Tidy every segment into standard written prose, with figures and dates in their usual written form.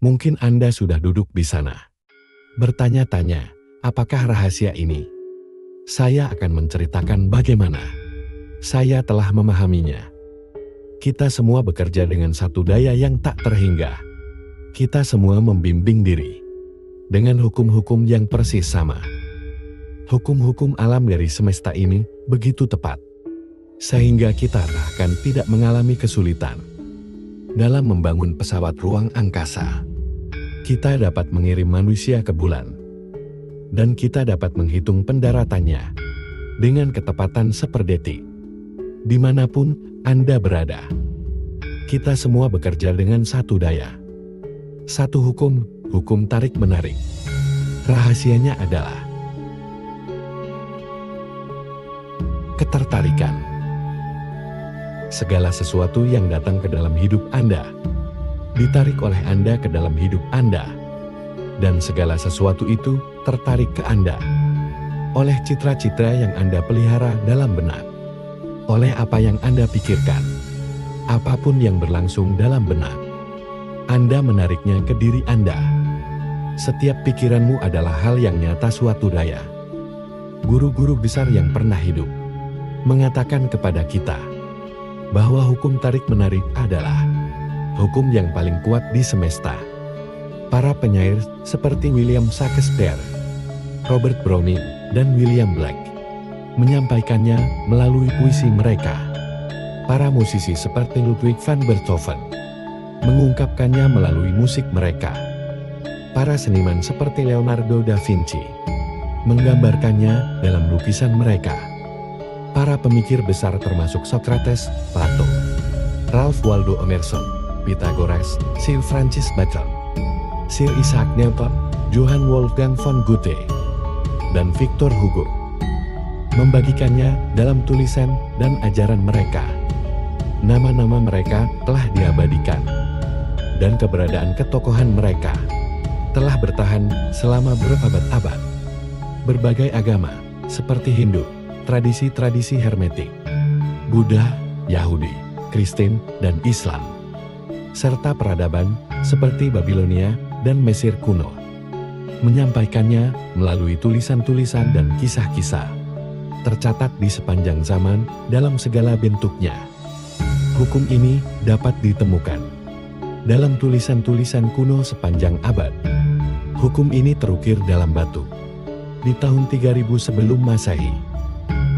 Mungkin Anda sudah duduk di sana, bertanya-tanya, apakah rahasia ini? Saya akan menceritakan bagaimana saya telah memahaminya. Kita semua bekerja dengan satu daya yang tak terhingga. Kita semua membimbing diri dengan hukum-hukum yang persis sama. Hukum-hukum alam dari semesta ini begitu tepat, sehingga kita bahkan tidak mengalami kesulitan dalam membangun pesawat ruang angkasa. Kita dapat mengirim manusia ke bulan, dan kita dapat menghitung pendaratannya dengan ketepatan seperdetik. Dimanapun Anda berada, kita semua bekerja dengan satu daya, satu hukum, hukum tarik-menarik. Rahasianya adalah ketertarikan. Segala sesuatu yang datang ke dalam hidup Anda ditarik oleh Anda ke dalam hidup Anda, dan segala sesuatu itu tertarik ke Anda oleh citra-citra yang Anda pelihara dalam benak, oleh apa yang Anda pikirkan, apapun yang berlangsung dalam benak. Anda menariknya ke diri Anda. Setiap pikiranmu adalah hal yang nyata suatu daya. Guru-guru besar yang pernah hidup mengatakan kepada kita bahwa hukum tarik-menarik adalah hukum yang paling kuat di semesta. Para penyair seperti William Shakespeare, Robert Browning, dan William Blake menyampaikannya melalui puisi mereka. Para musisi seperti Ludwig van Beethoven mengungkapkannya melalui musik mereka. Para seniman seperti Leonardo da Vinci menggambarkannya dalam lukisan mereka. Para pemikir besar termasuk Socrates, Plato, Ralph Waldo Emerson, Pythagoras, Sir Francis Bacon, Sir Isaac Newton, Johann Wolfgang von Goethe, dan Victor Hugo membagikannya dalam tulisan dan ajaran mereka. Nama-nama mereka telah diabadikan, dan keberadaan ketokohan mereka telah bertahan selama berabad-abad. Berbagai agama seperti Hindu, tradisi-tradisi hermetik, Buddha, Yahudi, Kristen, dan Islam, serta peradaban seperti Babilonia dan Mesir kuno menyampaikannya melalui tulisan-tulisan dan kisah-kisah tercatat di sepanjang zaman dalam segala bentuknya. Hukum ini dapat ditemukan dalam tulisan-tulisan kuno sepanjang abad. Hukum ini terukir dalam batu di tahun 3000 sebelum Masehi.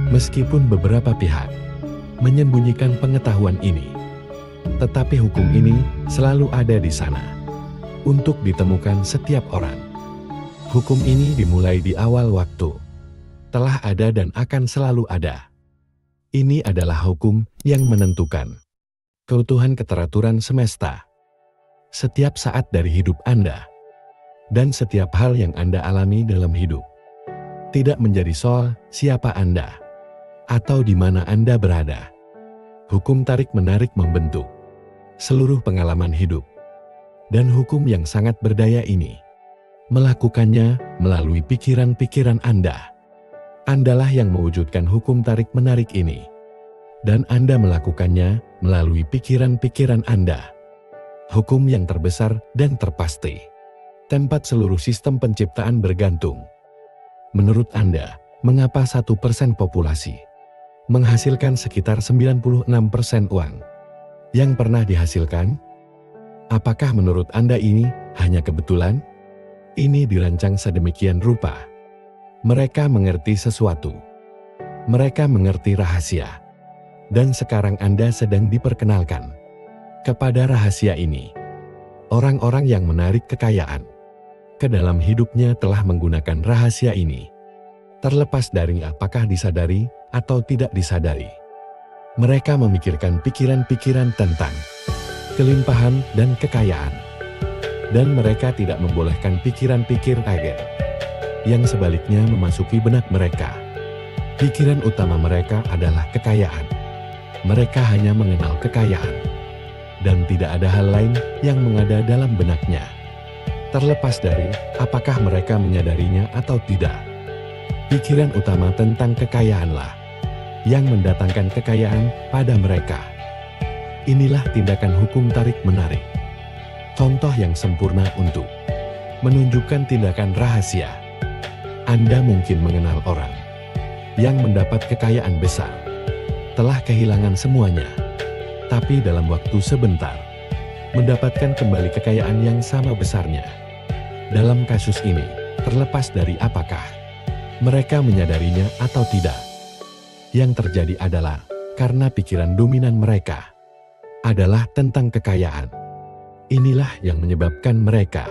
Meskipun beberapa pihak menyembunyikan pengetahuan ini, tetapi hukum ini selalu ada di sana untuk ditemukan setiap orang. Hukum ini dimulai di awal waktu, telah ada dan akan selalu ada. Ini adalah hukum yang menentukan keutuhan keteraturan semesta. Setiap saat dari hidup Anda dan setiap hal yang Anda alami dalam hidup tidak menjadi soal siapa Anda atau di mana Anda berada. Hukum tarik-menarik membentuk seluruh pengalaman hidup, dan hukum yang sangat berdaya ini melakukannya melalui pikiran-pikiran Anda. Andalah yang mewujudkan hukum tarik-menarik ini, dan Anda melakukannya melalui pikiran-pikiran Anda. Hukum yang terbesar dan terpasti, tempat seluruh sistem penciptaan bergantung. Menurut Anda, mengapa 1% populasi menghasilkan sekitar 96% uang yang pernah dihasilkan? Apakah menurut Anda ini hanya kebetulan? Ini dirancang sedemikian rupa. Mereka mengerti sesuatu. Mereka mengerti rahasia. Dan sekarang Anda sedang diperkenalkan kepada rahasia ini. Orang-orang yang menarik kekayaan ke dalam hidupnya telah menggunakan rahasia ini. Terlepas dari apakah disadari atau tidak disadari, mereka memikirkan pikiran-pikiran tentang kelimpahan dan kekayaan, dan mereka tidak membolehkan pikir agen yang sebaliknya memasuki benak mereka. Pikiran utama mereka adalah kekayaan. Mereka hanya mengenal kekayaan, dan tidak ada hal lain yang mengada dalam benaknya. Terlepas dari apakah mereka menyadarinya atau tidak, pikiran utama tentang kekayaanlah yang mendatangkan kekayaan pada mereka. Inilah tindakan hukum tarik-menarik. contoh yang sempurna untuk menunjukkan tindakan rahasia. Anda mungkin mengenal orang yang mendapat kekayaan besar, telah kehilangan semuanya, tapi dalam waktu sebentar, mendapatkan kembali kekayaan yang sama besarnya. Dalam kasus ini, terlepas dari apakah mereka menyadarinya atau tidak, yang terjadi adalah karena pikiran dominan mereka adalah tentang kekayaan. Inilah yang menyebabkan mereka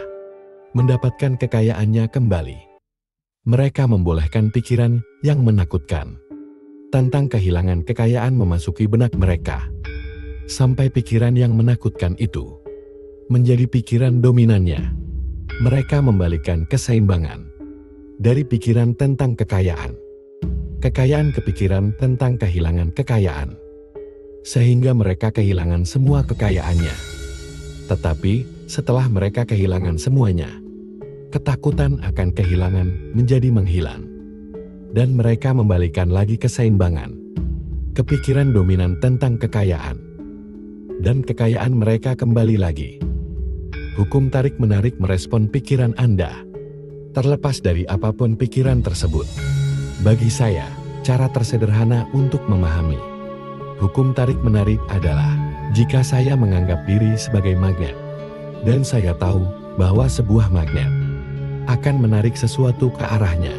mendapatkan kekayaannya kembali. Mereka membolehkan pikiran yang menakutkan tentang kehilangan kekayaan memasuki benak mereka, sampai pikiran yang menakutkan itu menjadi pikiran dominannya. Mereka membalikkan keseimbangan dari pikiran tentang kekayaan ke pikiran tentang kehilangan kekayaan, sehingga mereka kehilangan semua kekayaannya. Tetapi setelah mereka kehilangan semuanya, ketakutan akan kehilangan menjadi menghilang, dan mereka membalikkan lagi keseimbangan ke pikiran dominan tentang kekayaan, dan kekayaan mereka kembali lagi. Hukum tarik-menarik merespon pikiran Anda, terlepas dari apapun pikiran tersebut. Bagi saya, cara tersederhana untuk memahami hukum tarik-menarik adalah jika saya menganggap diri sebagai magnet, dan saya tahu bahwa sebuah magnet akan menarik sesuatu ke arahnya.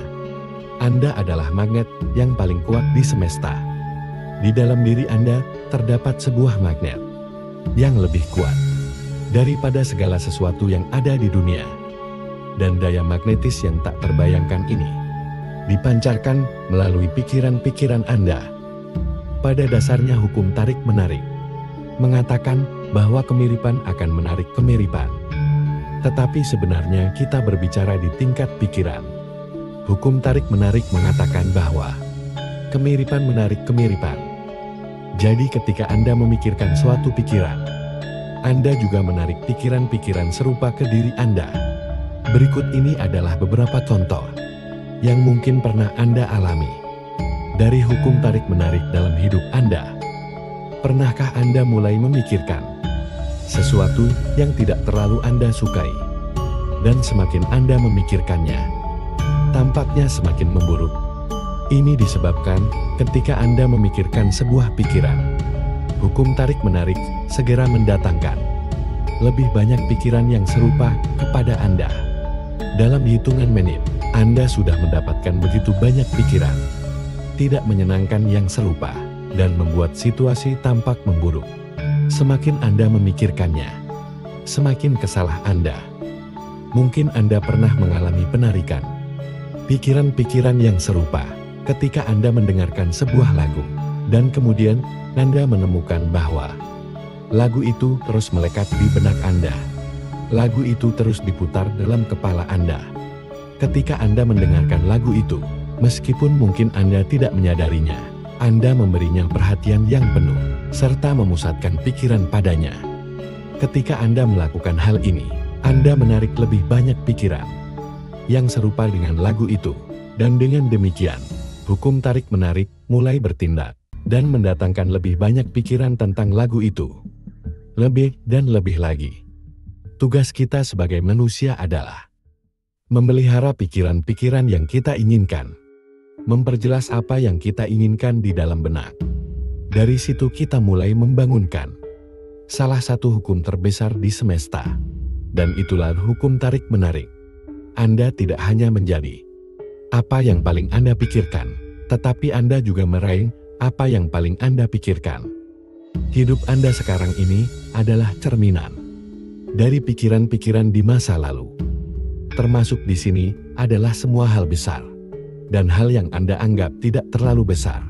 Anda adalah magnet yang paling kuat di semesta. Di dalam diri Anda terdapat sebuah magnet yang lebih kuat daripada segala sesuatu yang ada di dunia. Dan daya magnetis yang tak terbayangkan ini dipancarkan melalui pikiran-pikiran Anda. Pada dasarnya hukum tarik-menarik mengatakan bahwa kemiripan akan menarik kemiripan. Tetapi sebenarnya kita berbicara di tingkat pikiran. Hukum tarik-menarik mengatakan bahwa kemiripan menarik kemiripan. Jadi ketika Anda memikirkan suatu pikiran, Anda juga menarik pikiran-pikiran serupa ke diri Anda. Berikut ini adalah beberapa contoh yang mungkin pernah Anda alami dari hukum tarik-menarik dalam hidup Anda. Pernahkah Anda mulai memikirkan sesuatu yang tidak terlalu Anda sukai, dan semakin Anda memikirkannya, tampaknya semakin memburuk? Ini disebabkan ketika Anda memikirkan sebuah pikiran, hukum tarik-menarik segera mendatangkan lebih banyak pikiran yang serupa kepada Anda. Dalam hitungan menit, Anda sudah mendapatkan begitu banyak pikiran tidak menyenangkan yang serupa, dan membuat situasi tampak memburuk. Semakin Anda memikirkannya, semakin kesalah Anda. Mungkin Anda pernah mengalami penarikan pikiran-pikiran yang serupa ketika Anda mendengarkan sebuah lagu, dan kemudian Anda menemukan bahwa lagu itu terus melekat di benak Anda. Lagu itu terus diputar dalam kepala Anda. Ketika Anda mendengarkan lagu itu, meskipun mungkin Anda tidak menyadarinya, Anda memberinya perhatian yang penuh, serta memusatkan pikiran padanya. Ketika Anda melakukan hal ini, Anda menarik lebih banyak pikiran yang serupa dengan lagu itu. Dan dengan demikian, hukum tarik-menarik mulai bertindak dan mendatangkan lebih banyak pikiran tentang lagu itu. Lebih dan lebih lagi. Tugas kita sebagai manusia adalah memelihara pikiran-pikiran yang kita inginkan, memperjelas apa yang kita inginkan di dalam benak. Dari situ kita mulai membangunkan salah satu hukum terbesar di semesta, dan itulah hukum tarik-menarik. Anda tidak hanya menjadi apa yang paling Anda pikirkan, tetapi Anda juga meraih apa yang paling Anda pikirkan. Hidup Anda sekarang ini adalah cerminan dari pikiran-pikiran di masa lalu. Termasuk di sini adalah semua hal besar dan hal yang Anda anggap tidak terlalu besar.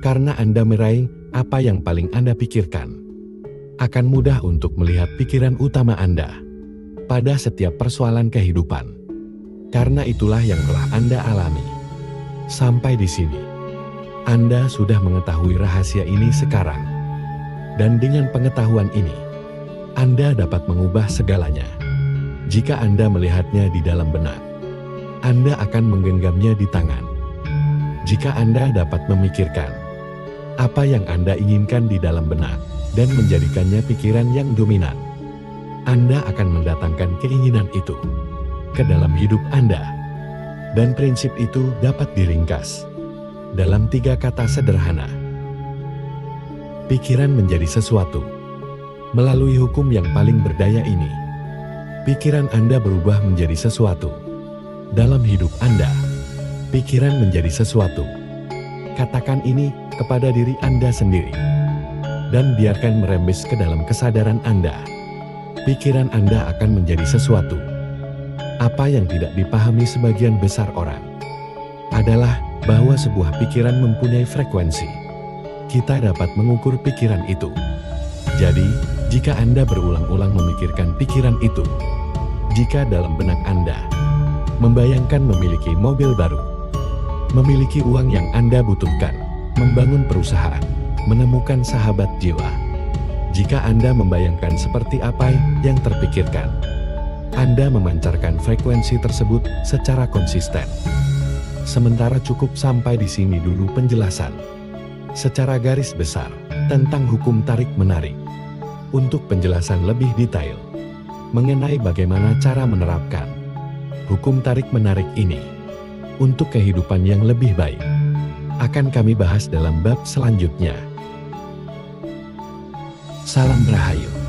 Karena Anda meraih apa yang paling Anda pikirkan, akan mudah untuk melihat pikiran utama Anda pada setiap persoalan kehidupan. Karena itulah yang telah Anda alami. Sampai di sini, Anda sudah mengetahui rahasia ini sekarang. Dan dengan pengetahuan ini, Anda dapat mengubah segalanya. Jika Anda melihatnya di dalam benak, Anda akan menggenggamnya di tangan. Jika Anda dapat memikirkan apa yang Anda inginkan di dalam benak dan menjadikannya pikiran yang dominan, Anda akan mendatangkan keinginan itu ke dalam hidup Anda. Dan prinsip itu dapat diringkas dalam 3 kata sederhana. Pikiran menjadi sesuatu. Melalui hukum yang paling berdaya ini, pikiran Anda berubah menjadi sesuatu. Dalam hidup Anda, pikiran menjadi sesuatu. Katakan ini kepada diri Anda sendiri. Dan biarkan merembes ke dalam kesadaran Anda. Pikiran Anda akan menjadi sesuatu. Apa yang tidak dipahami sebagian besar orang adalah bahwa sebuah pikiran mempunyai frekuensi. Kita dapat mengukur pikiran itu. Jadi, jika Anda berulang-ulang memikirkan pikiran itu, jika dalam benak Anda membayangkan memiliki mobil baru, memiliki uang yang Anda butuhkan, membangun perusahaan, menemukan sahabat jiwa, jika Anda membayangkan seperti apa yang terpikirkan, Anda memancarkan frekuensi tersebut secara konsisten. Sementara cukup sampai di sini dulu penjelasan secara garis besar tentang hukum tarik-menarik. Untuk penjelasan lebih detail mengenai bagaimana cara menerapkan hukum tarik-menarik ini untuk kehidupan yang lebih baik, akan kami bahas dalam bab selanjutnya. Salam Rahayu.